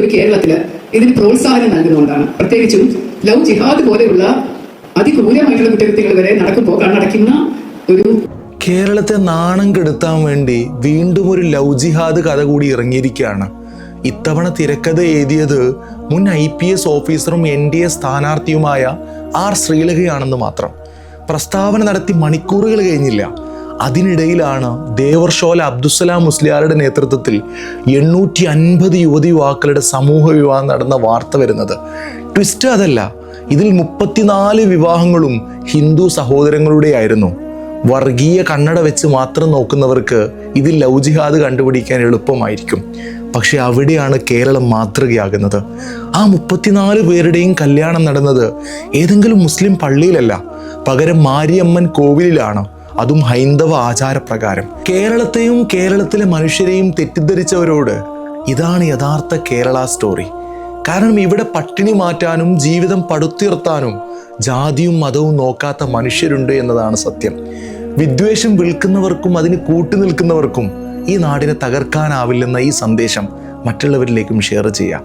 ഒരു കേരളത്തിൽ ഇതിന് പ്രോത്സാഹനം നൽകുന്നതുകൊണ്ടാണ്. പ്രത്യേകിച്ചും ലവ് ജിഹാദ് പോലെയുള്ള അതിക്രൂരമായിട്ടുള്ള കുറ്റകൃത്യങ്ങൾ വരെ നടക്കുമ്പോൾ കണ്ണടയ്ക്കുന്ന ഒരു കേരളത്തെ നാണം കെടുത്താൻ വേണ്ടി വീണ്ടും ഒരു ലവ് ജിഹാദ് കഥ കൂടി ഇറങ്ങിയിരിക്കുകയാണ്. ഇത്തവണ തിരക്കഥ എഴുതിയത് മുൻ IPS ഓഫീസറും NDA സ്ഥാനാർത്ഥിയുമായ R ശ്രീലകയാണെന്ന് മാത്രം. പ്രസ്താവന നടത്തി മണിക്കൂറുകൾ കഴിഞ്ഞില്ല. അതിനിടയിലാണ് ദേവർഷോല അബ്ദുസ്സലാം മുസ്ലിയാരുടെ നേതൃത്വത്തിൽ 850 യുവതി യുവാക്കളുടെ സമൂഹ വിവാഹം നടന്ന വാർത്ത വരുന്നത്. ട്വിസ്റ്റ് അതല്ല, ഇതിൽ 34 വിവാഹങ്ങളും ഹിന്ദു സഹോദരങ്ങളുടെയായിരുന്നു. വർഗീയ കണ്ണട വെച്ച് മാത്രം നോക്കുന്നവർക്ക് ഇതിൽ ലവ് ജിഹാദ് കണ്ടുപിടിക്കാൻ എളുപ്പമായിരിക്കും. പക്ഷെ അവിടെയാണ് കേരളം മാതൃകയാകുന്നത്. ആ 34 പേരുടെയും കല്യാണം നടന്നത് ഏതെങ്കിലും മുസ്ലിം പള്ളിയിലല്ല, പകരം മാരിയമ്മൻ കോവിലിലാണ്, അതും ഹൈന്ദവ ആചാരപ്രകാരം. കേരളത്തെയും കേരളത്തിലെ മനുഷ്യരെയും തെറ്റിദ്ധരിച്ചവരോട് ഇതാണ് യഥാർത്ഥ കേരള സ്റ്റോറി. കാരണം ഇവിടെ പട്ടിണി മാറ്റാനും ജീവിതം പടുത്തുയർത്താനും ജാതിയും മതവും നോക്കാത്ത മനുഷ്യരുണ്ട് എന്നതാണ് സത്യം. വിദ്വേഷം വിൽക്കുന്നവർക്കും അതിന് കൂട്ടുനിൽക്കുന്നവർക്കും ഈ നാടിനെ തകർക്കാനാവില്ലെന്ന ഈ സന്ദേശം മറ്റുള്ളവരിലേക്കും ഷെയർ ചെയ്യാം.